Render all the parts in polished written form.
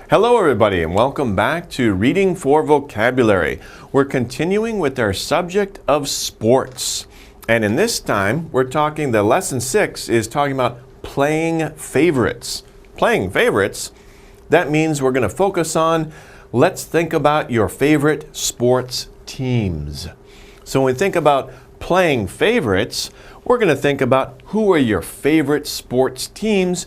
Hello everybody and welcome back to Reading for Vocabulary. We're continuing with our subject of sports. And in this time, we're talking, the lesson 6 is talking about playing favorites. Playing favorites, that means we're going to focus on, let's think about your favorite sports teams. So when we think about playing favorites, we're going to think about who are your favorite sports teams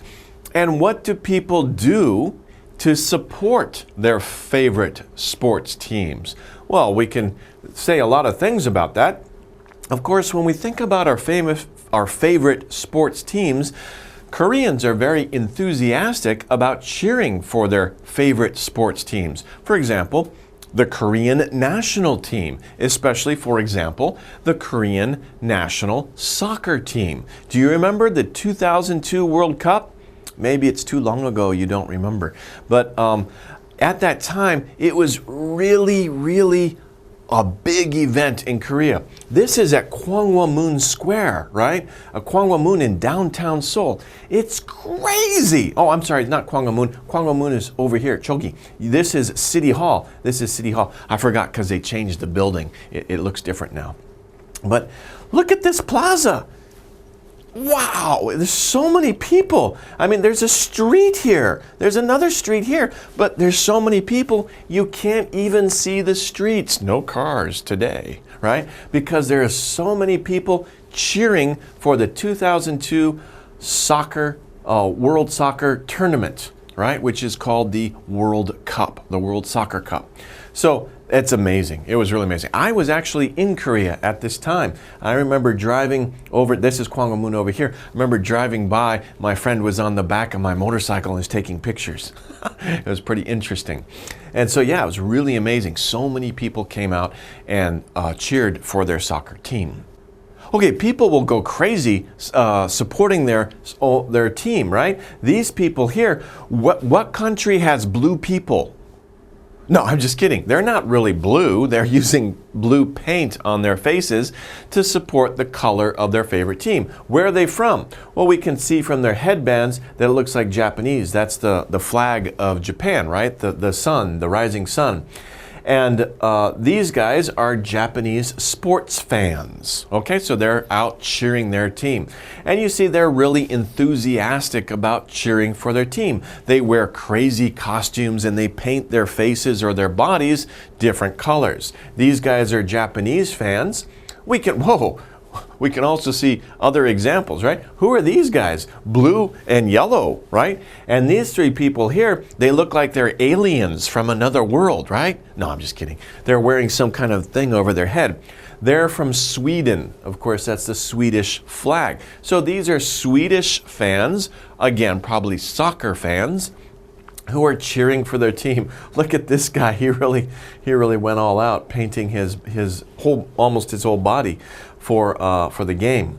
and what do people do to support their favorite sports teams. Well, we can say a lot of things about that. Of course, when we think about our favorite sports teams, Koreans are very enthusiastic about cheering for their favorite sports teams. For example, the Korean national team, especially, for example, the Korean national soccer team. Do you remember the 2002 World Cup? Maybe it's too long ago, you don't remember. But at that time, it was really a big event in Korea. This is at Gwanghwamun Square, right? Gwanghwamun in downtown Seoul. It's crazy. Oh, I'm sorry, not Gwanghwamun. Gwanghwamun is over here, Chogi. This is City Hall. This is City Hall. I forgot because they changed the building. It looks different now. But look at this plaza. Wow, there's so many people. I mean, there's a street here. There's another street here. But there's so many people, you can't even see the streets. No cars today, right? Because there are so many people cheering for the 2002 soccer, World Soccer Tournament, right? Which is called the World Cup, the World Soccer Cup. So it's amazing. It was really amazing. I was actually in Korea at this time. I remember driving over, this is Gwanghwamun over here. I remember driving by, my friend was on the back of my motorcycle and was taking pictures. It was pretty interesting. And so yeah, it was really amazing. So many people came out and cheered for their soccer team. Okay, people will go crazy supporting their team, right? These people here, what country has blue people? No, I'm just kidding. They're not really blue. They're using blue paint on their faces to support the color of their favorite team. Where are they from? Well, we can see from their headbands that it looks like Japanese. That's the flag of Japan, right? The sun, the rising sun. And these guys are Japanese sports fans. Okay, so they're out cheering their team. And you see they're really enthusiastic about cheering for their team. They wear crazy costumes and they paint their faces or their bodies different colors. These guys are Japanese fans. We can also see other examples, right? Who are these guys? Blue and yellow, right? And these three people here, they look like they're aliens from another world, right? No, I'm just kidding. They're wearing some kind of thing over their head. They're from Sweden. Of course, that's the Swedish flag. So these are Swedish fans, again, probably soccer fans, who are cheering for their team. Look at this guy. He really went all out, painting almost his whole body for the game.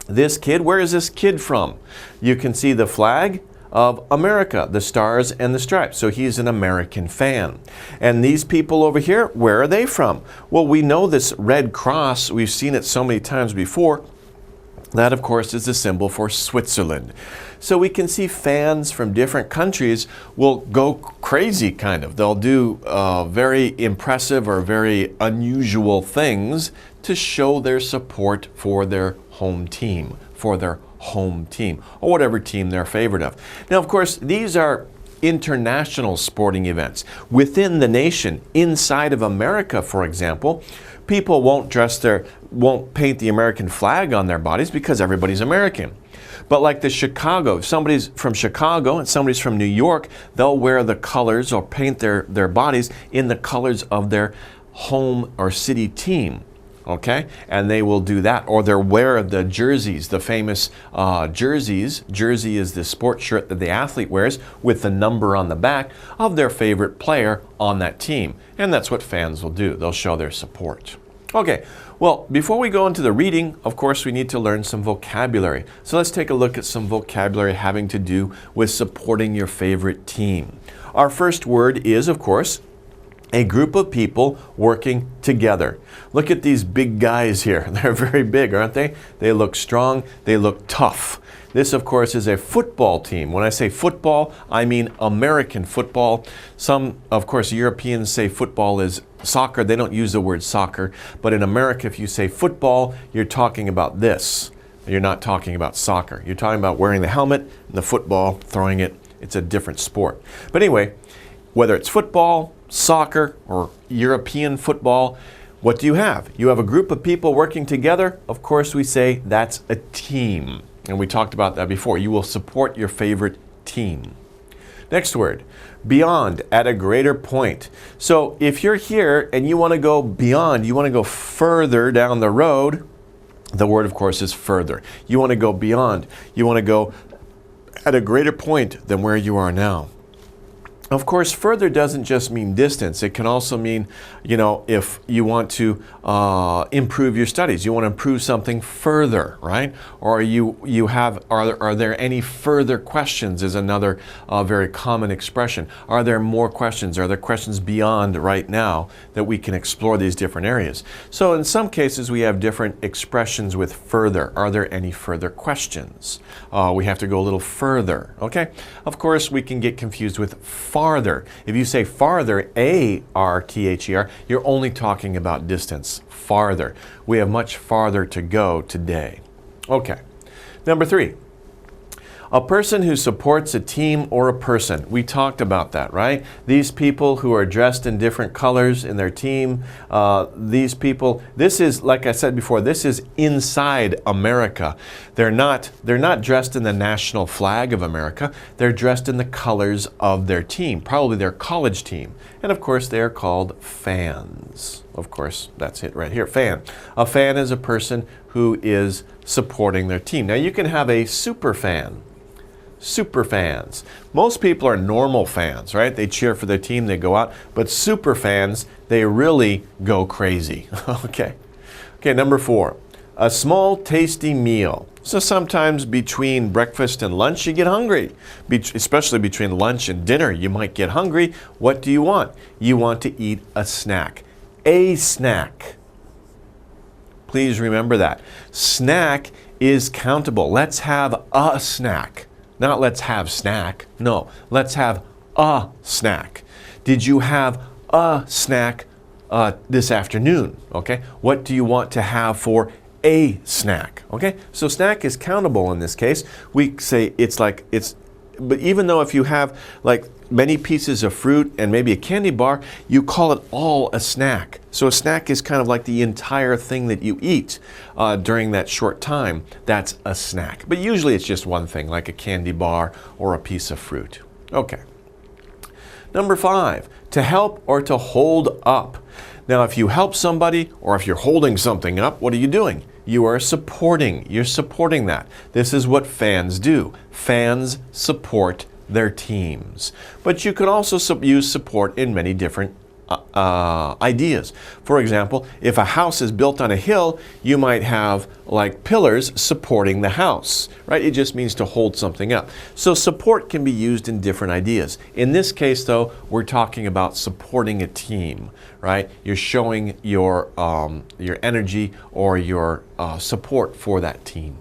This kid, where is this kid from? You can see the flag of America, the stars and the stripes. So he's an American fan. And these people over here, where are they from? Well, we know this red cross. We've seen it so many times before. That, of course, is the symbol for Switzerland. So we can see fans from different countries will go crazy, kind of. They'll do very impressive or very unusual things to show their support for their home team, or whatever team they're favorite of. Now, of course, these are international sporting events. Within the nation, inside of America, for example, people won't paint the American flag on their bodies because everybody's American. But like the Chicago, if somebody's from Chicago and somebody's from New York, they'll wear the colors or paint their bodies in the colors of their home or city team. Okay, and they will do that, or they'll wear the jerseys, the famous jerseys. Jersey is the sport shirt that the athlete wears with the number on the back of their favorite player on that team. And that's what fans will do. They'll show their support. Okay, well, before we go into the reading, of course, we need to learn some vocabulary. So let's take a look at some vocabulary having to do with supporting your favorite team. Our first word is, of course, a group of people working together. Look at these big guys here. They're very big, aren't they? They look strong. They look tough. This, of course, is a football team. When I say football, I mean American football. Some, of course, Europeans say football is soccer. They don't use the word soccer. But in America, if you say football, you're talking about this. You're not talking about soccer. You're talking about wearing the helmet and the football, throwing it. It's a different sport. But anyway, whether it's football, soccer, or European football, what do you have? You have a group of people working together. Of course, we say that's a team. And we talked about that before. You will support your favorite team. Next word, beyond, at a greater point. So if you're here and you want to go beyond, you want to go further down the road, the word, of course, is further. You want to go beyond. You want to go at a greater point than where you are now. Of course, further doesn't just mean distance. It can also mean, you know, if you want to improve your studies, you want to improve something further, right? Or are there any further questions is another very common expression. Are there more questions? Are there questions beyond right now that we can explore these different areas? So in some cases, we have different expressions with further. Are there any further questions? We have to go a little further, okay? Of course, we can get confused with farther. If you say farther, A-R-T-H-E-R, you're only talking about distance, farther. We have much farther to go today. Okay. Number 3, a person who supports a team or a person. We talked about that, right? These people who are dressed in different colors in their team, these people, this is, like I said before, this is inside America. They're not dressed in the national flag of America. They're dressed in the colors of their team, probably their college team. And of course, they're called fans. Of course, that's it right here, fan. A fan is a person who is supporting their team. Now, you can have a super fan. Super fans. Most people are normal fans, right? They cheer for their team, they go out. But super fans, they really go crazy. Okay. Okay, number 4. A small, tasty meal. So sometimes between breakfast and lunch, you get hungry. Especially between lunch and dinner, you might get hungry. What do you want? You want to eat a snack. A snack. Please remember that. Snack is countable. Let's have a snack. Not let's have snack. No, let's have a snack. Did you have a snack this afternoon? Okay. What do you want to have for a snack? Okay. So snack is countable in this case. We say but even though if you have like many pieces of fruit and maybe a candy bar, you call it all a snack. So a snack is kind of like the entire thing that you eat during that short time. That's a snack. But usually it's just one thing, like a candy bar or a piece of fruit. Okay. Number 5, to help or to hold up. Now, if you help somebody or if you're holding something up, what are you doing? You are supporting. You're supporting that. This is what fans do. Fans support their teams. But you can also use support in many different ideas. For example, if a house is built on a hill, you might have like pillars supporting the house, right? It just means to hold something up. So support can be used in different ideas. In this case, though, we're talking about supporting a team, right? You're showing your energy or your support for that team.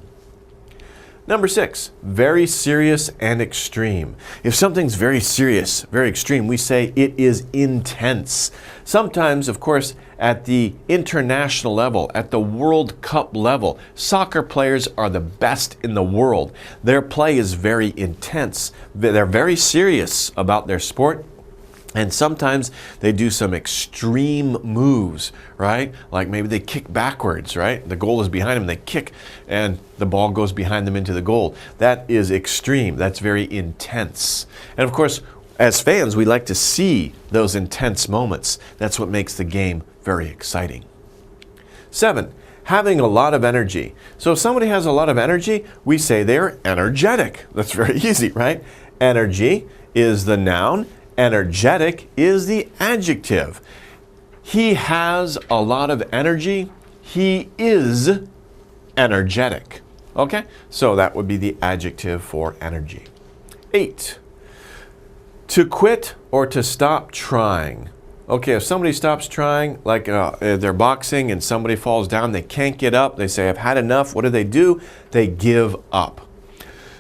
Number 6, very serious and extreme. If something's very serious, very extreme, we say it is intense. Sometimes, of course, at the international level, at the World Cup level, soccer players are the best in the world. Their play is very intense. They're very serious about their sport. And sometimes they do some extreme moves, right? Like maybe they kick backwards, right? The goal is behind them, they kick and the ball goes behind them into the goal. That is extreme. That's very intense. And of course, as fans, we like to see those intense moments. That's what makes the game very exciting. 7, having a lot of energy. So if somebody has a lot of energy, we say they're energetic. That's very easy, right? Energy is the noun. Energetic is the adjective. He has a lot of energy. He is energetic. Okay? So that would be the adjective for energy. 8, to quit or to stop trying. Okay, if somebody stops trying, like they're boxing and somebody falls down, they can't get up, they say, I've had enough. What do? They give up.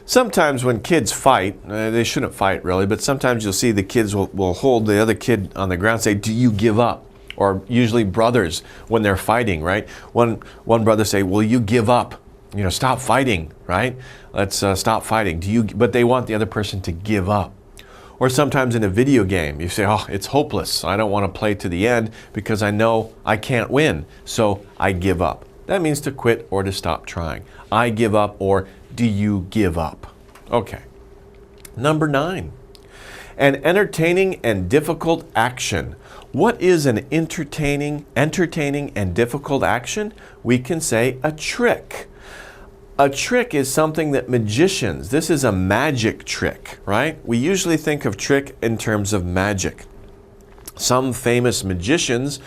Sometimes when kids fight, they shouldn't fight really, but sometimes you'll see the kids will hold the other kid on the ground and say, "Do you give up?" Or usually brothers when they're fighting, right? One brother say, "Will you give up? You know, stop fighting, right? Let's stop fighting." But they want the other person to give up. Or sometimes in a video game, you say, "Oh, it's hopeless. I don't want to play to the end because I know I can't win, so I give up." That means to quit or to stop trying. I give up, or do you give up? Okay. Number 9, an entertaining and difficult action. What is an entertaining and difficult action? We can say a trick. A trick is something that magicians, this is a magic trick, right? We usually think of trick in terms of magic. Some famous magicians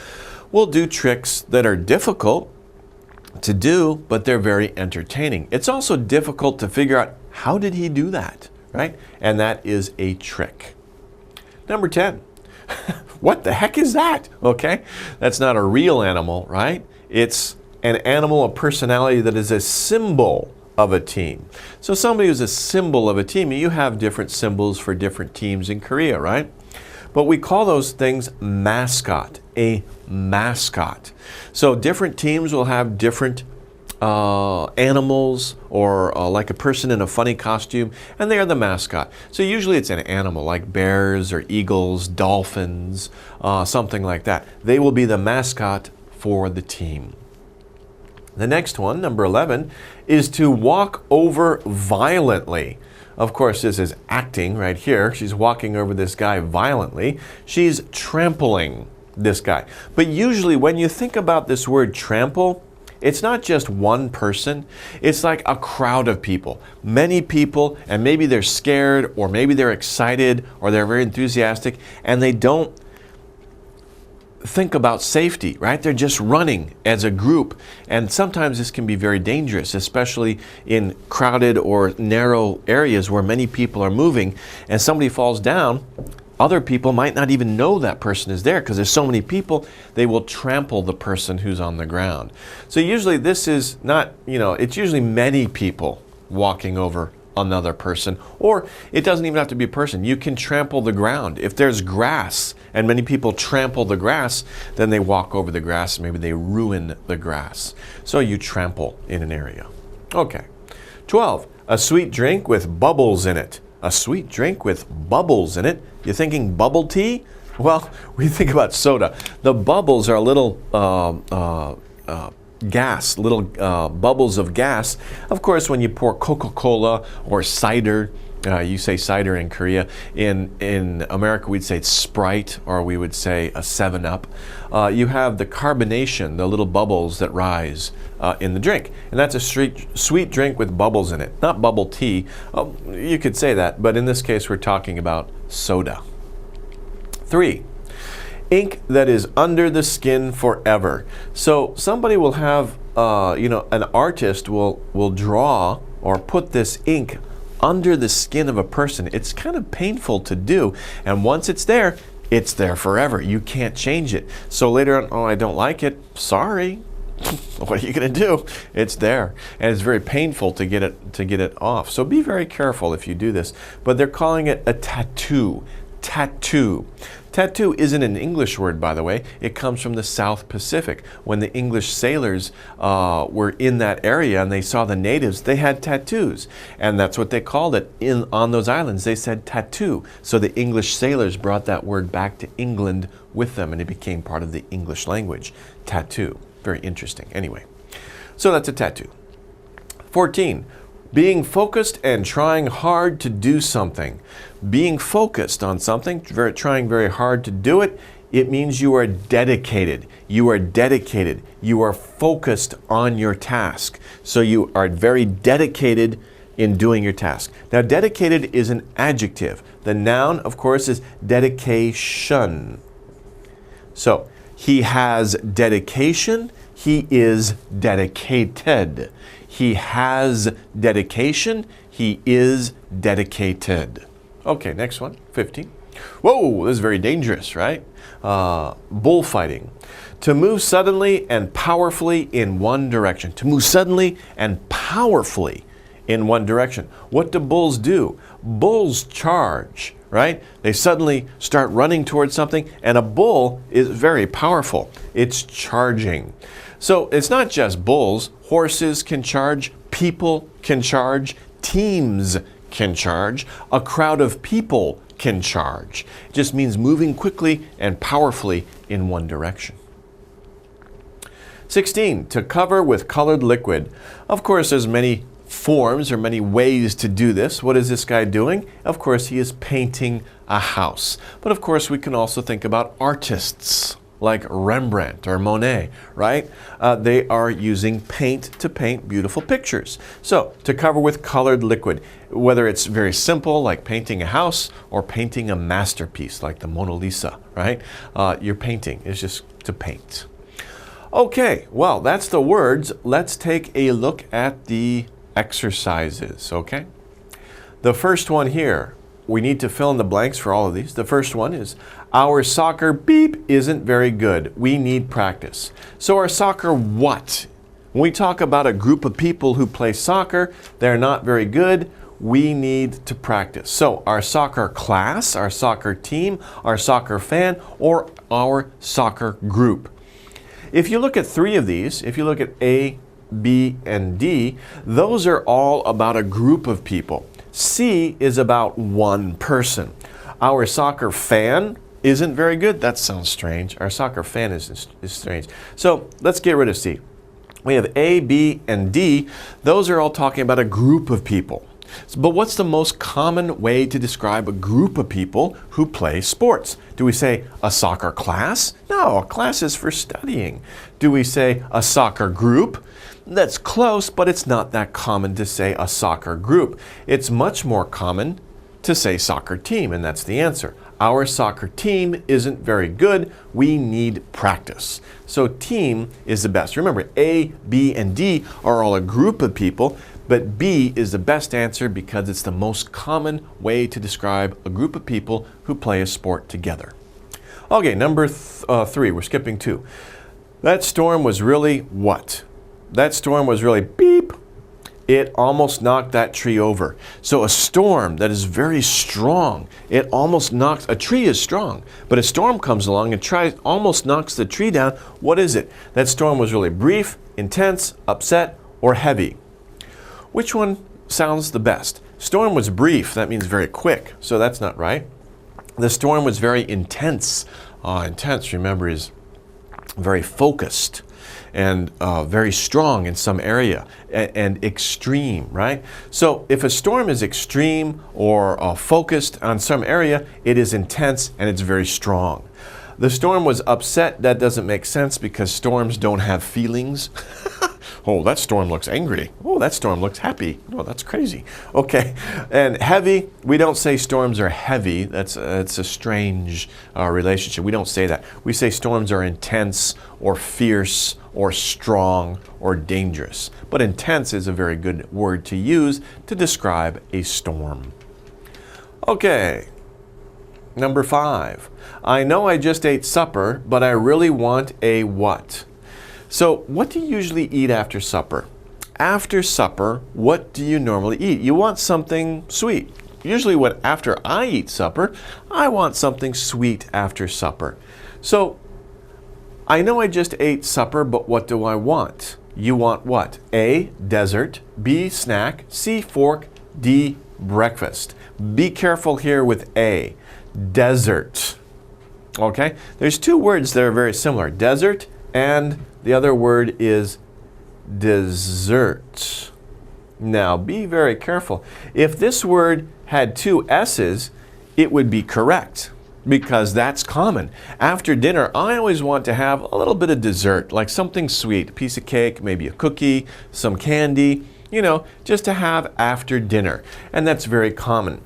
will do tricks that are difficult to do, but they're very entertaining. It's also difficult to figure out, how did he do that, right? And that is a trick. Number 10. What the heck is that? Okay, that's not a real animal, right? It's an animal, a personality that is a symbol of a team. So somebody who's a symbol of a team, you have different symbols for different teams in Korea, right? But we call those things mascot, a mascot. So different teams will have different animals, or like a person in a funny costume, and they are the mascot. So usually it's an animal like bears or eagles, dolphins, something like that. They will be the mascot for the team. The next one, number 11, is to walk over violently. Of course, this is acting right here. She's walking over this guy violently. She's trampling this guy. But usually when you think about this word trample, it's not just one person. It's like a crowd of people. Many people, and maybe they're scared, or maybe they're excited, or they're very enthusiastic, and they don't think about safety, right? They're just running as a group. And sometimes this can be very dangerous, especially in crowded or narrow areas where many people are moving, and somebody falls down. Other people might not even know that person is there because there's so many people, they will trample the person who's on the ground. So usually this is not, it's usually many people walking over another person, or it doesn't even have to be a person. You can trample the ground. If there's grass and many people trample the grass, then they walk over the grass, maybe they ruin the grass. So you trample in an area. Okay. 12, a sweet drink with bubbles in it. A sweet drink with bubbles in it. You're thinking bubble tea? Well, we think about soda. The bubbles are little gas, little bubbles of gas. Of course, when you pour Coca-Cola or cider, you say cider in Korea. In America, we'd say Sprite, or we would say a 7-Up. You have the carbonation, the little bubbles that rise in the drink. And that's a sweet drink with bubbles in it. Not bubble tea. You could say that, but in this case, we're talking about soda. 3, ink that is under the skin forever. So somebody will have, an artist will draw or put this ink under the skin of a person. It's kind of painful to do. And once it's there forever. You can't change it. So later on, oh, I don't like it. Sorry. What are you going to do? It's there. And it's very painful to get it off. So be very careful if you do this. But they're calling it a tattoo. Tattoo. Tattoo isn't an English word, by the way. It comes from the South Pacific. When the English sailors were in that area and they saw the natives, they had tattoos. And that's what they called it on those islands. They said tattoo. So the English sailors brought that word back to England with them, and it became part of the English language. Tattoo. Very interesting. Anyway, so that's a tattoo. 14. Being focused and trying hard to do something. Being focused on something, trying very hard to do it, it means you are dedicated. You are dedicated. You are focused on your task. So you are very dedicated in doing your task. Now, dedicated is an adjective. The noun, of course, is dedication. So he has dedication. He is dedicated. He has dedication. He is dedicated. Okay, next one, 15. Whoa, this is very dangerous, right? Bullfighting. To move suddenly and powerfully in one direction. To move suddenly and powerfully in one direction. What do bulls do? Bulls charge, right? They suddenly start running towards something, and a bull is very powerful. It's charging. So it's not just bulls. Horses can charge, people can charge, teams can charge, a crowd of people can charge. It just means moving quickly and powerfully in one direction. 16, to cover with colored liquid. Of course, there's many forms or many ways to do this. What is this guy doing? Of course, he is painting a house. But of course, we can also think about artists like Rembrandt or Monet, right? They are using paint to paint beautiful pictures. So, to cover with colored liquid, whether it's very simple, like painting a house, or painting a masterpiece, like the Mona Lisa, right? Your painting is just to paint. Okay, well, that's the words. Let's take a look at the exercises, okay? The first one here, we need to fill in the blanks for all of these. The first one is, our soccer beep isn't very good. We need practice. So our soccer what? When we talk about a group of people who play soccer, they're not very good. We need to practice. So our soccer class, our soccer team, our soccer fan, or our soccer group. If you look at three of these, if you look at A, B, and D, those are all about a group of people. C is about one person. Our soccer fan isn't very good. That sounds strange. Our soccer fan is strange. So let's get rid of C. We have A, B, and D. Those are all talking about a group of people. But what's the most common way to describe a group of people who play sports? Do we say a soccer class? No, a class is for studying. Do we say a soccer group? That's close, but it's not that common to say a soccer group. It's much more common to say soccer team, and that's the answer. Our soccer team isn't very good. We need practice. So team is the best. Remember, A, B, and D are all a group of people, but B is the best answer because it's the most common way to describe a group of people who play a sport together. Okay, number 3, we're skipping 2. That storm was really what? That storm was really beep. It almost knocked that tree over. So a storm that is very strong, it almost knocks, a tree is strong, but a storm comes along and almost knocks the tree down. What is it? That storm was really brief, intense, upset, or heavy. Which one sounds the best? Storm was brief, that means very quick, so that's not right. The storm was very intense. Intense, remember, is very focused and very strong in some area, and extreme, right? So if a storm is extreme or focused on some area, it is intense and it's very strong. The storm was upset. That doesn't make sense because storms don't have feelings. Oh, that storm looks angry. Oh, that storm looks happy. Oh, that's crazy. Okay, and heavy, we don't say storms are heavy. It's a strange relationship. We don't say that. We say storms are intense or fierce or strong or dangerous. But intense is a very good word to use to describe a storm. Okay, number 5. I know I just ate supper, but I really want a what? So what do you usually eat after supper? After supper, what do you normally eat? You want something sweet. Usually after I eat supper, I want something sweet after supper. So I know I just ate supper, but what do I want? You want what? A, dessert, B, snack, C, fork, D, breakfast. Be careful here with A, dessert. Okay? There's two words that are very similar, dessert and the other word is dessert. Now, be very careful. If this word had 2 S's, it would be correct because that's common. After dinner, I always want to have a little bit of dessert, like something sweet, a piece of cake, maybe a cookie, some candy, you know, just to have after dinner. And that's very common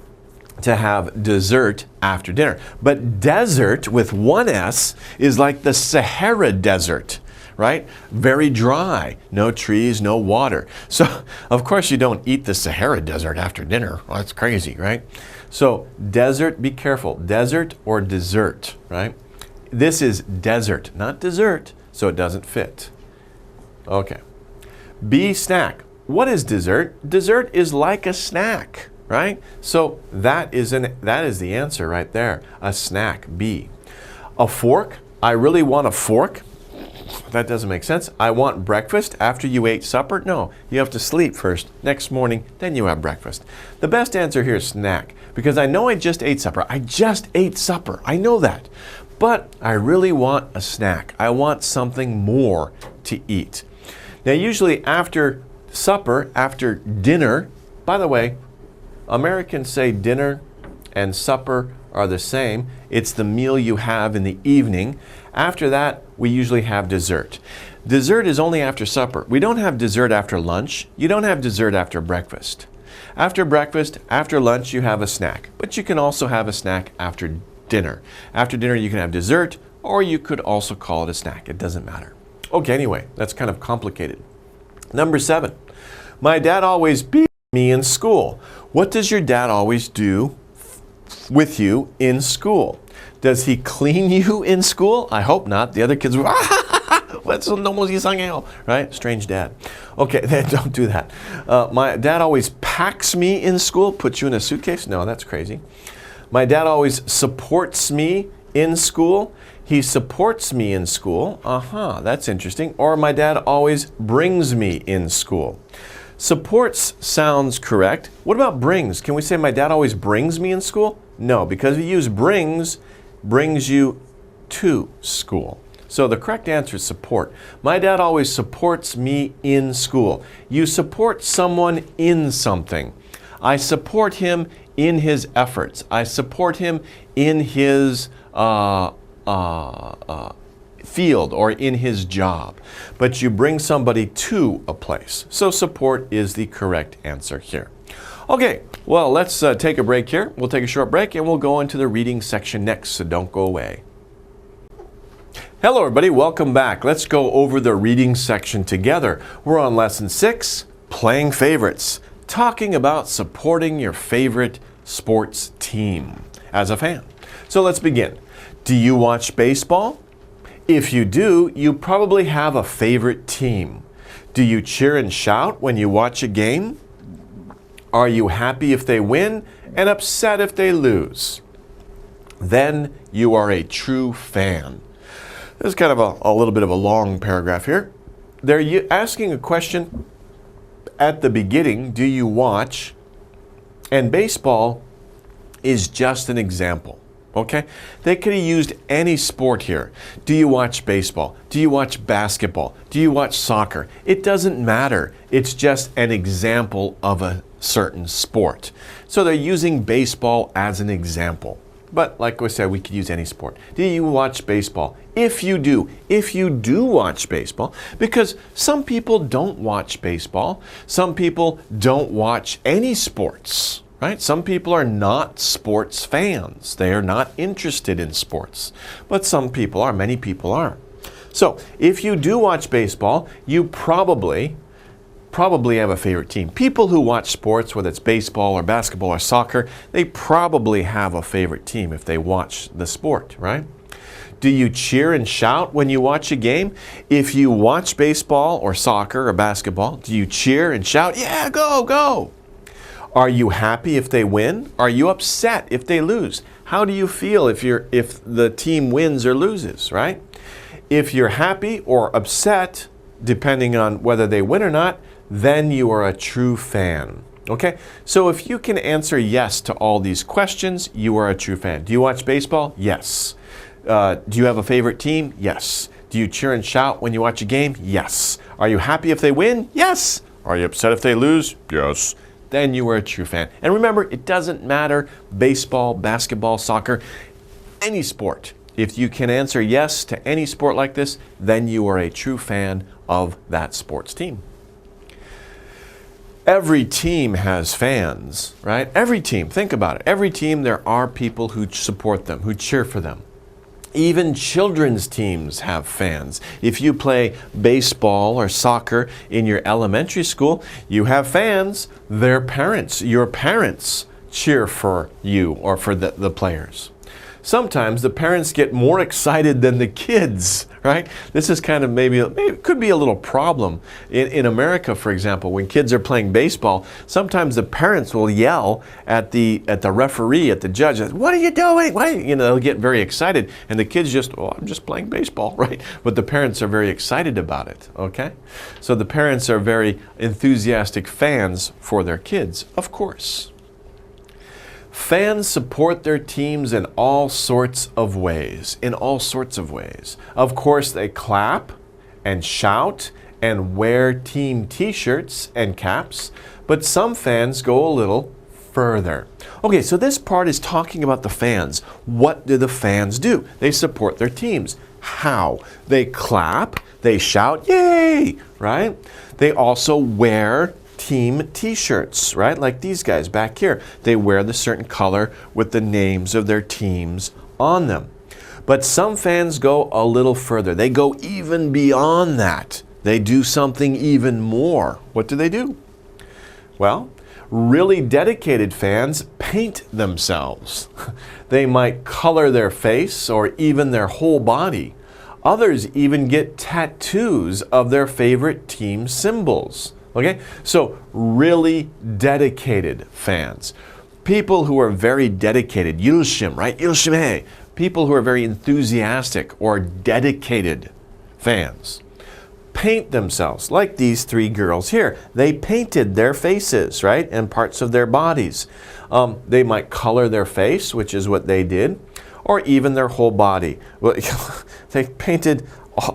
to have dessert after dinner. But desert with 1 S is like the Sahara Desert, right? Very dry, no trees, no water. So, of course, you don't eat the Sahara Desert after dinner. Well, that's crazy, right? So, desert, be careful. Desert or dessert, right? This is desert, not dessert, so it doesn't fit. Okay. B, snack. what is dessert? Dessert is like a snack, right? So that is the answer right there. A snack, B. A fork, I really want a fork. That doesn't make sense. I want breakfast after you ate supper. No, you have to sleep first. Next morning, then you have breakfast. The best answer here is snack, because I know I just ate supper. I just ate supper. I know that. But I really want a snack. I want something more to eat. Now, usually after supper, after dinner, by the way, Americans say dinner and supper are the same. It's the meal you have in the evening. After that, we usually have dessert. Dessert is only after supper. We don't have dessert after lunch. You don't have dessert after breakfast. After breakfast, after lunch, you have a snack. But you can also have a snack after dinner. After dinner, you can have dessert, or you could also call it a snack. It doesn't matter. Okay, anyway, that's kind of complicated. Number 7. My dad always beat me in school. What does your dad always do with you in school? Does he clean you in school? I hope not. The other kids were, right? Strange dad. Okay, don't do that. My dad always packs me in school, puts you in a suitcase? No, that's crazy. My dad always supports me in school. He supports me in school. That's interesting. Or my dad always brings me in school. Supports sounds correct. What about brings? Can we say my dad always brings me in school? No, because we use brings you to school. So the correct answer is support. My dad always supports me in school. You support someone in something. I support him in his efforts. I support him in his field or in his job. But you bring somebody to a place. So support is the correct answer here. Okay, well, let's take a break here. We'll take a short break and we'll go into the reading section next, so don't go away. Hello, everybody. Welcome back. Let's go over the reading section together. We're on lesson 6, playing favorites, talking about supporting your favorite sports team as a fan. So let's begin. Do you watch baseball? If you do, you probably have a favorite team. Do you cheer and shout when you watch a game? Are you happy if they win and upset if they lose? Then you are a true fan. This is kind of a little bit of a long paragraph here. They're asking a question at the beginning, do you watch? And baseball is just an example. Okay? They could have used any sport here. Do you watch baseball? Do you watch basketball? Do you watch soccer? It doesn't matter. It's just an example of a certain sport. So they're using baseball as an example. But like I said, we could use any sport. Do you watch baseball? If you do watch baseball, because some people don't watch baseball. Some people don't watch any sports. Right? Some people are not sports fans. They are not interested in sports. But some people are. Many people are. So if you do watch baseball, you probably have a favorite team. People who watch sports, whether it's baseball or basketball or soccer, they probably have a favorite team if they watch the sport, right? Do you cheer and shout when you watch a game? If you watch baseball or soccer or basketball, do you cheer and shout, yeah, go, go? Are you happy if they win? Are you upset if they lose? How do you feel if the team wins or loses, right? If you're happy or upset, depending on whether they win or not, then you are a true fan. Okay? So if you can answer yes to all these questions, you are a true fan. Do you watch baseball? Yes. Do you have a favorite team? Yes. Do you cheer and shout when you watch a game? Yes. Are you happy if they win? Yes. Are you upset if they lose? Yes. Then you are a true fan. And remember, it doesn't matter, baseball, basketball, soccer, any sport. If you can answer yes to any sport like this, then you are a true fan of that sports team. Every team has fans, right? Every team, think about it. Every team, there are people who support them, who cheer for them. Even children's teams have fans. If you play baseball or soccer in your elementary school, you have fans. They're parents. Your parents cheer for you or for the players. Sometimes the parents get more excited than the kids, right? This is kind of maybe it could be a little problem. In America, for example, when kids are playing baseball, sometimes the parents will yell at the referee, at the judge, "What are you doing? They'll get very excited, and the kids just, "Oh, I'm just playing baseball," right? But the parents are very excited about it, okay? So the parents are very enthusiastic fans for their kids, of course. Fans support their teams in all sorts of ways, Of course, they clap and shout and wear team t-shirts and caps, but some fans go a little further. Okay, so this part is talking about the fans. What do the fans do? They support their teams. How? They clap, they shout, yay, right? They also wear team t-shirts, right? Like these guys back here. They wear the certain color with the names of their teams on them. But some fans go a little further. They go even beyond that. They do something even more. What do they do? Well, really dedicated fans paint themselves. They might color their face or even their whole body. Others even get tattoos of their favorite team symbols. Okay, so really dedicated fans. People who are very dedicated, Yulshim, right? Yulshim, people who are very enthusiastic or dedicated fans paint themselves, like these three girls here. They painted their faces, right, and parts of their bodies. They might color their face, which is what they did, or even their whole body. Well, they painted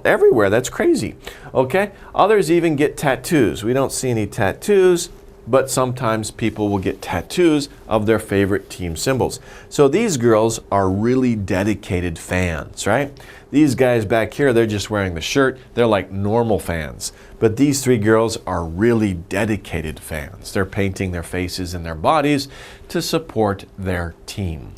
everywhere. That's crazy. Okay? Others even get tattoos. We don't see any tattoos, but sometimes people will get tattoos of their favorite team symbols. So these girls are really dedicated fans, right? These guys back here, they're just wearing the shirt. They're like normal fans. But these three girls are really dedicated fans. They're painting their faces and their bodies to support their team.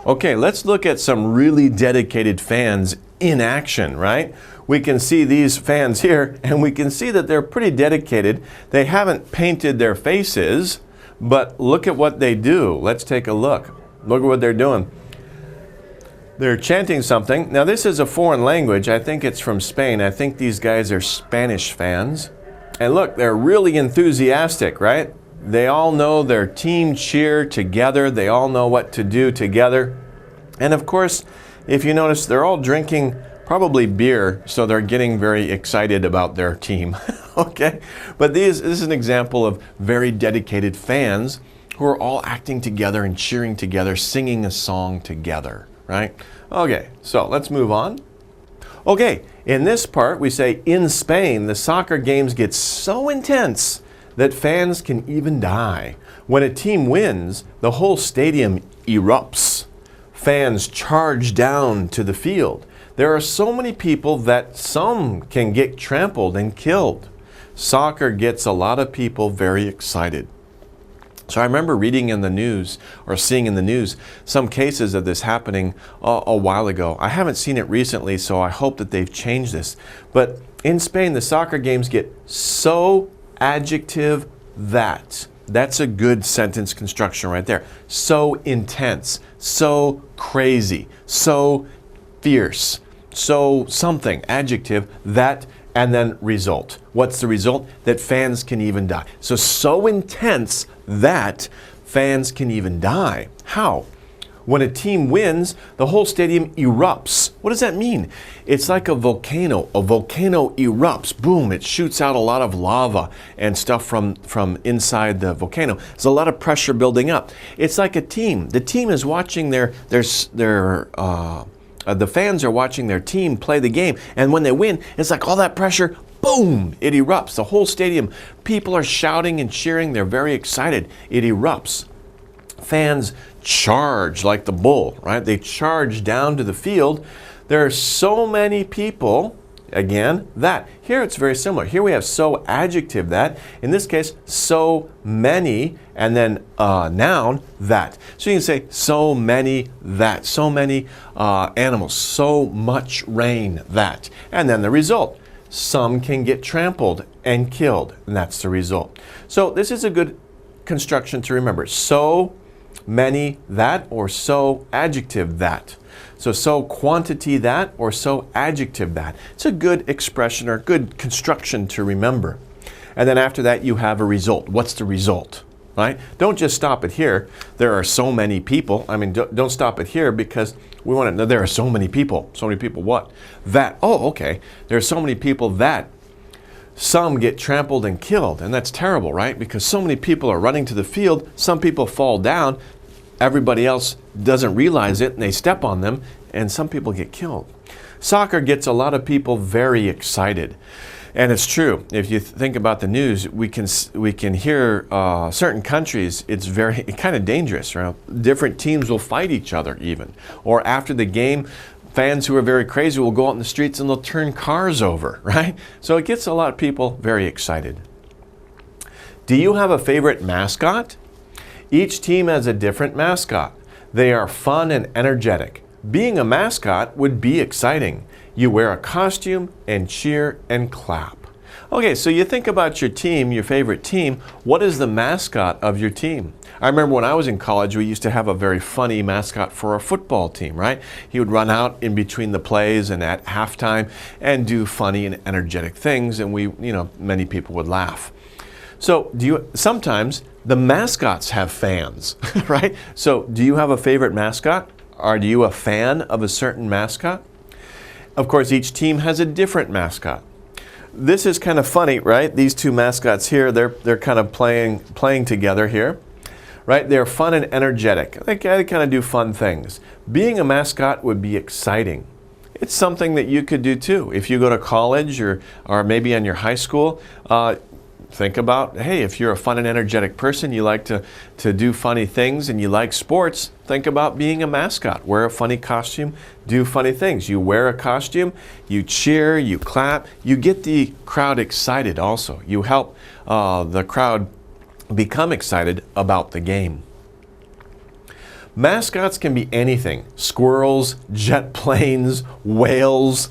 Okay, let's look at some really dedicated fans in action, right? We can see these fans here, and we can see that they're pretty dedicated. They haven't painted their faces, but look at what they do. Let's take a look. Look at what they're doing. They're chanting something. Now, this is a foreign language. I think it's from Spain. I think these guys are Spanish fans. And look, they're really enthusiastic, right? They all know their team cheer together. They all know what to do together. And of course, if you notice, they're all drinking probably beer, so they're getting very excited about their team. Okay? But this is an example of very dedicated fans who are all acting together and cheering together, singing a song together, right? Okay, so let's move on. Okay, in this part, we say in Spain, the soccer games get so intense that fans can even die. When a team wins, the whole stadium erupts. Fans charge down to the field. There are so many people that some can get trampled and killed. Soccer gets a lot of people very excited. So I remember reading in the news or seeing in the news some cases of this happening a while ago. I haven't seen it recently, so I hope that they've changed this. But in Spain, the soccer games get so adjective that. That's a good sentence construction right there. So intense, so crazy, so fierce, so something, adjective, that, and then result. What's the result? That fans can even die. So intense that fans can even die. How? When a team wins, the whole stadium erupts. What does that mean? It's like a volcano. A volcano erupts. Boom, it shoots out a lot of lava and stuff from inside the volcano. There's a lot of pressure building up. It's like a team. The team is watching the fans are watching their team play the game. And when they win, it's like all that pressure, boom, it erupts. The whole stadium, people are shouting and cheering. They're very excited. It erupts. Fans charge like the bull, right? They charge down to the field. There are so many people, again, that. Here it's very similar. Here we have so adjective that. In this case, so many, and then noun, that. So you can say so many that. So many animals. So much rain, that. And then the result. Some can get trampled and killed, and that's the result. So this is a good construction to remember. So Many, that, or so, adjective, that. So quantity, that, or so, adjective, that. It's a good expression or good construction to remember. And then after that, you have a result. What's the result? Right? Don't just stop it here. There are so many people. I mean, don't stop it here, because we want to know there are so many people. So many people what? That. Oh, okay. There are so many people that some get trampled and killed. And that's terrible, right? Because so many people are running to the field. Some people fall down. Everybody else doesn't realize it, and they step on them, and some people get killed. Soccer gets a lot of people very excited. And it's true. If you think about the news, we can hear certain countries, it's kind of dangerous. Right? Different teams will fight each other even. Or after the game, fans who are very crazy will go out in the streets and they'll turn cars over, right? So it gets a lot of people very excited. Do you have a favorite mascot? Each team has a different mascot. They are fun and energetic. Being a mascot would be exciting. You wear a costume and cheer and clap. Okay, so you think about your team, your favorite team. What is the mascot of your team? I remember when I was in college, we used to have a very funny mascot for our football team, right? He would run out in between the plays and at halftime and do funny and energetic things, and many people would laugh. So sometimes the mascots have fans, right? So do you have a favorite mascot? Are you a fan of a certain mascot? Of course, each team has a different mascot. This is kind of funny, right? These two mascots here, they're kind of playing together here, right? They're fun and energetic. They kind of do fun things. Being a mascot would be exciting. It's something that you could do too. If you go to college or maybe in your high school, think about, hey, if you're a fun and energetic person, you like to do funny things and you like sports, think about being a mascot. Wear a funny costume, do funny things. You wear a costume, you cheer, you clap, you get the crowd excited also. You help the crowd become excited about the game. Mascots can be anything. Squirrels, jet planes, whales,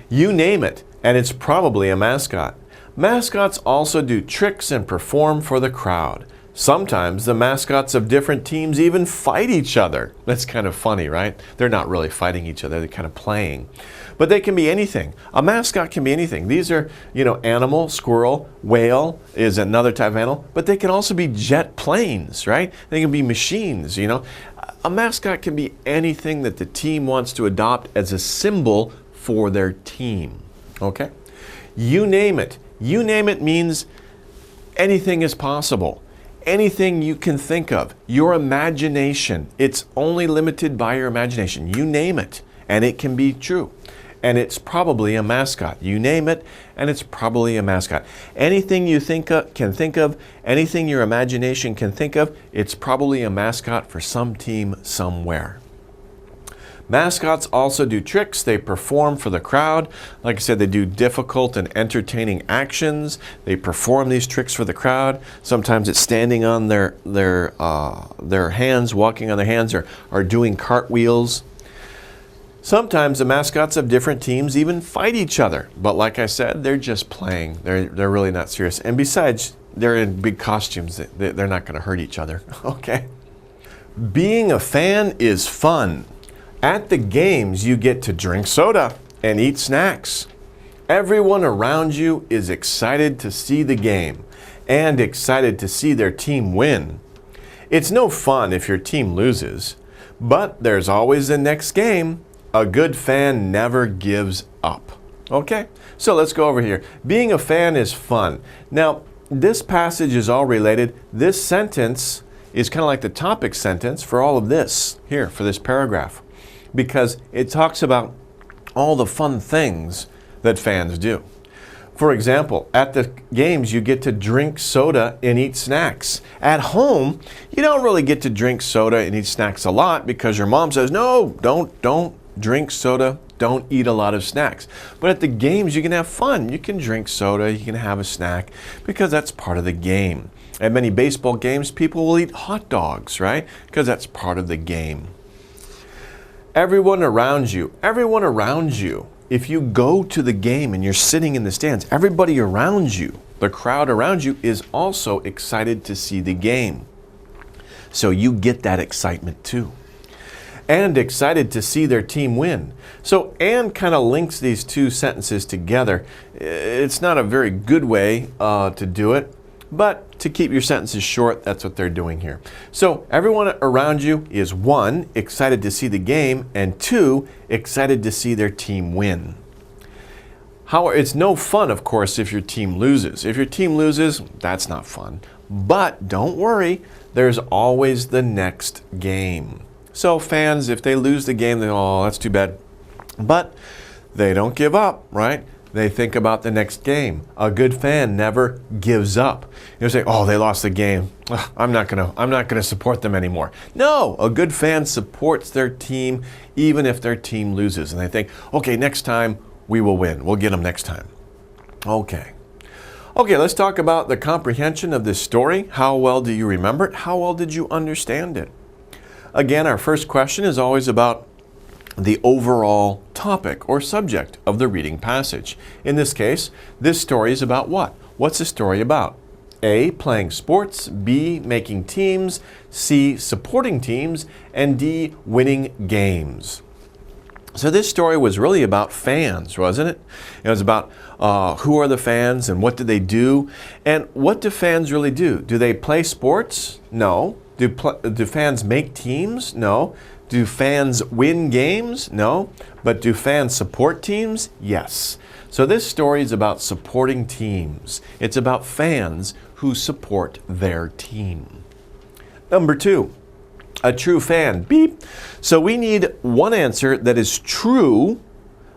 you name it, and it's probably a mascot. Mascots also do tricks and perform for the crowd. Sometimes the mascots of different teams even fight each other. That's kind of funny, right? They're not really fighting each other, they're kind of playing. But they can be anything. A mascot can be anything. These are, animal, squirrel, whale is another type of animal, but they can also be jet planes, right? They can be machines, A mascot can be anything that the team wants to adopt as a symbol for their team, okay? You name it. You name it means anything is possible. Anything you can think of. Your imagination. It's only limited by your imagination. You name it, and it can be true. And it's probably a mascot. You name it, and it's probably a mascot. Anything you can think of, anything your imagination can think of, it's probably a mascot for some team somewhere. Mascots also do tricks. They perform for the crowd. Like I said, they do difficult and entertaining actions. They perform these tricks for the crowd. Sometimes it's standing on their hands, walking on their hands, or doing cartwheels. Sometimes the mascots of different teams even fight each other. But like I said, they're just playing. They're really not serious. And besides, they're in big costumes. They're not going to hurt each other. Okay. Being a fan is fun. At the games, you get to drink soda and eat snacks. Everyone around you is excited to see the game and excited to see their team win. It's no fun if your team loses, but there's always the next game. A good fan never gives up. Okay, so let's go over here. Being a fan is fun. Now, this passage is all related. This sentence is kind of like the topic sentence for all of this here, for this paragraph, because it talks about all the fun things that fans do. For example, at the games, you get to drink soda and eat snacks. At home, you don't really get to drink soda and eat snacks a lot because your mom says, no, don't drink soda, don't eat a lot of snacks. But at the games, you can have fun. You can drink soda, you can have a snack, because that's part of the game. At many baseball games, people will eat hot dogs, right? Because that's part of the game. Everyone around you, if you go to the game and you're sitting in the stands, everybody around you, the crowd around you, is also excited to see the game. So you get that excitement too. And excited to see their team win. So and kind of links these two sentences together. It's not a very good way to do it, but to keep your sentences short, that's what they're doing here. So everyone around you is 1, excited to see the game, and 2, excited to see their team win. However, it's no fun, of course, if your team loses. If your team loses, that's not fun. But don't worry, there's always the next game. So fans, if they lose the game, they oh, that's too bad. But they don't give up, right? They think about the next game. A good fan never gives up. You say, oh, they lost the game. Ugh, I'm not gonna support them anymore. No, a good fan supports their team even if their team loses. And they think, okay, next time we will win. We'll get them next time. Okay. Okay, let's talk about the comprehension of this story. How well do you remember it? How well did you understand it? Again, our first question is always about the overall topic or subject of the reading passage. In this case, this story is about what? What's the story about? A, playing sports, B, making teams, C, supporting teams, and D, winning games. So this story was really about fans, wasn't it? It was about who are the fans and what do they do? And what do fans really do? Do they play sports? No. Do fans make teams? No. Do fans win games? No. But do fans support teams? Yes. So this story is about supporting teams. It's about fans who support their team. Number 2, a true fan. Beep. So we need one answer that is true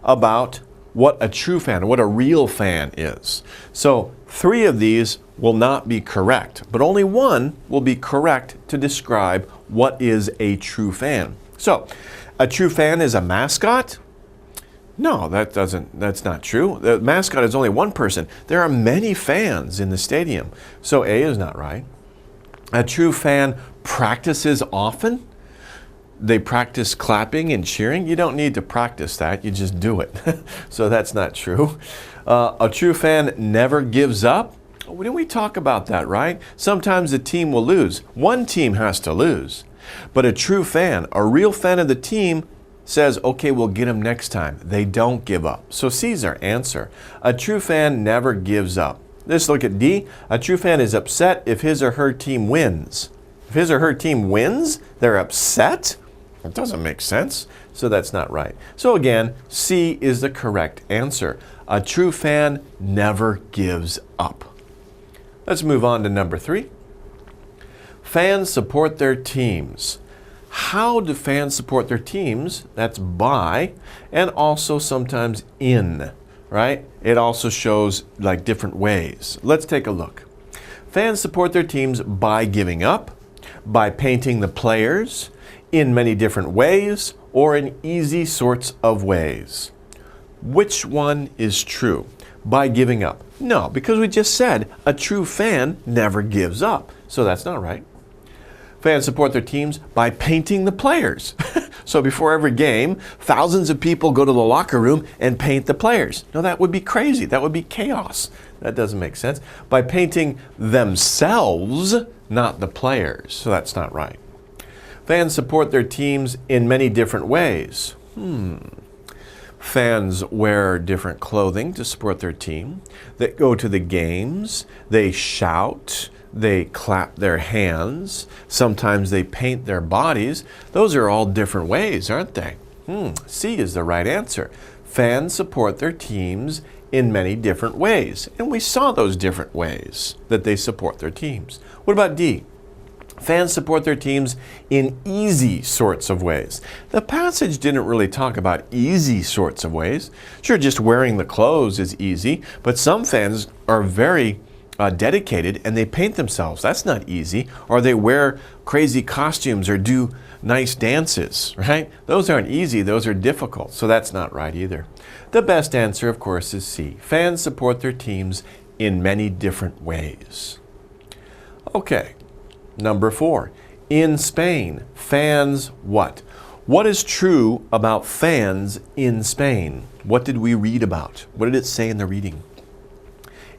about what a true fan, what a real fan is. So 3 of these will not be correct, but only 1 will be correct to describe what is a true fan. So, a true fan is a mascot? No, that's not true. The mascot is only one person. There are many fans in the stadium. So A is not right. A true fan practices often. They practice clapping and cheering. You don't need to practice that. You just do it. So that's not true. A true fan never gives up. Didn't we talk about that, right? Sometimes a team will lose. One team has to lose. But a true fan, a real fan of the team, says, okay, we'll get them next time. They don't give up. So C's our answer. A true fan never gives up. Let's look at D. A true fan is upset if his or her team wins. If his or her team wins, they're upset? That doesn't make sense. So that's not right. So again, C is the correct answer. A true fan never gives up. Let's move on to number 3. Fans support their teams. How do fans support their teams? That's by, and also sometimes in, right? It also shows like different ways. Let's take a look. Fans support their teams by giving up, by painting the players, in many different ways, or in easy sorts of ways. Which one is true? By giving up. No, because we just said a true fan never gives up. So that's not right. Fans support their teams by painting the players. So before every game, thousands of people go to the locker room and paint the players. No, that would be crazy. That would be chaos. That doesn't make sense. By painting themselves, not the players. So that's not right. Fans support their teams in many different ways. Fans wear different clothing to support their team. They go to the games. They shout. They clap their hands. Sometimes they paint their bodies. Those are all different ways, aren't they? C is the right answer. Fans support their teams in many different ways. And we saw those different ways that they support their teams. What about D? Fans support their teams in easy sorts of ways. The passage didn't really talk about easy sorts of ways. Sure, just wearing the clothes is easy, but some fans are very dedicated and they paint themselves. That's not easy. Or they wear crazy costumes or do nice dances, right? Those aren't easy, those are difficult. So that's not right either. The best answer, of course, is C. Fans support their teams in many different ways. Okay. Number 4, in Spain, fans what? What is true about fans in Spain? What did we read about? What did it say in the reading?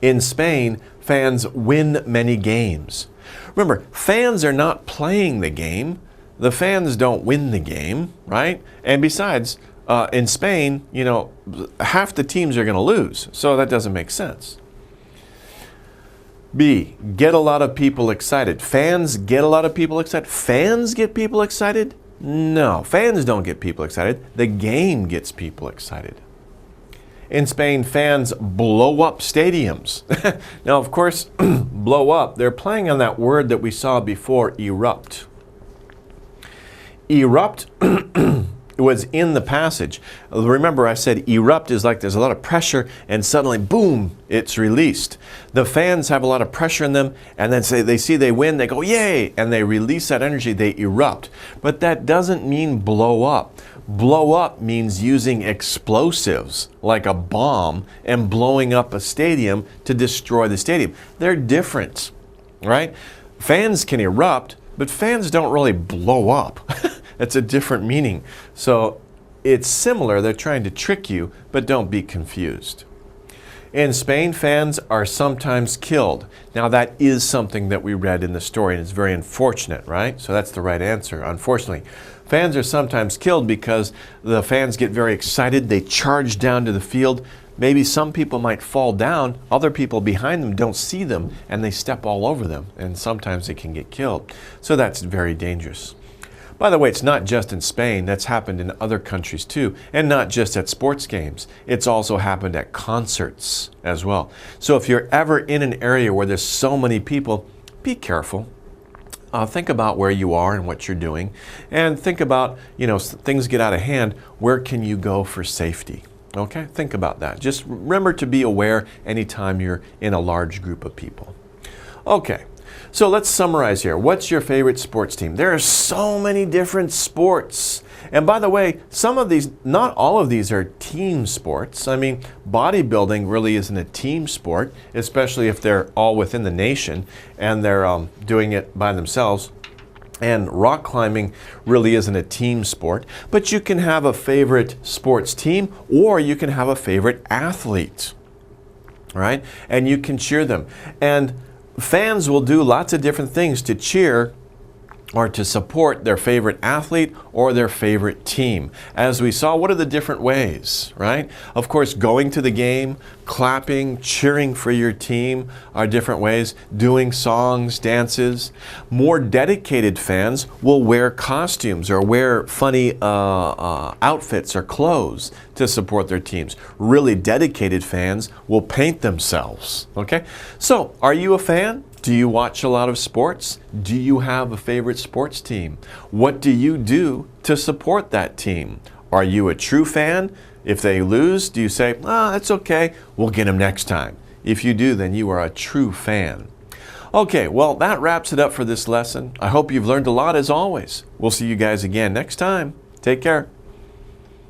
In Spain, fans win many games. Remember, fans are not playing the game. The fans don't win the game, right? And besides, in Spain, you know, half the teams are going to lose, so that doesn't make sense. B, get a lot of people excited. Fans get a lot of people excited. Fans get people excited? No, fans don't get people excited. The game gets people excited. In Spain, fans blow up stadiums. Now, of course, blow up, they're playing on that word that we saw before, erupt. Erupt was in the passage. Remember, I said erupt is like there's a lot of pressure and suddenly, boom, it's released. The fans have a lot of pressure in them, and then they see they win, they go, yay, and they release that energy, they erupt. But that doesn't mean blow up. Blow up means using explosives like a bomb and blowing up a stadium to destroy the stadium. They're different, right? Fans can erupt, but fans don't really blow up. That's a different meaning. So it's similar. They're trying to trick you, but don't be confused. In Spain, fans are sometimes killed. Now, that is something that we read in the story, and it's very unfortunate, right? So that's the right answer, unfortunately. Fans are sometimes killed because the fans get very excited. They charge down to the field. Maybe some people might fall down. Other people behind them don't see them, and they step all over them, and sometimes they can get killed. So that's very dangerous. By the way, it's not just in Spain. That's happened in other countries too, and not just at sports games. It's also happened at concerts as well. So if you're ever in an area where there's so many people, be careful. Think about where you are and what you're doing, and think about, you know, things get out of hand, where can you go for safety? Okay, think about that. Just remember to be aware anytime you're in a large group of people. Okay. So let's summarize here. What's your favorite sports team? There are so many different sports. And by the way, some of these, not all of these are team sports. I mean, bodybuilding really isn't a team sport, especially if they're all within the nation and they're doing it by themselves. And rock climbing really isn't a team sport. But you can have a favorite sports team, or you can have a favorite athlete, right? And you can cheer them. And fans will do lots of different things to cheer or to support their favorite athlete or their favorite team. As we saw, what are the different ways, right? Of course, going to the game, clapping, cheering for your team are different ways, doing songs, dances. More dedicated fans will wear costumes or wear funny outfits or clothes to support their teams. Really dedicated fans will paint themselves, okay? So, are you a fan? Do you watch a lot of sports? Do you have a favorite sports team? What do you do to support that team? Are you a true fan? If they lose, do you say, that's okay, we'll get them next time? If you do, then you are a true fan. Okay, well, that wraps it up for this lesson. I hope you've learned a lot as always. We'll see you guys again next time. Take care.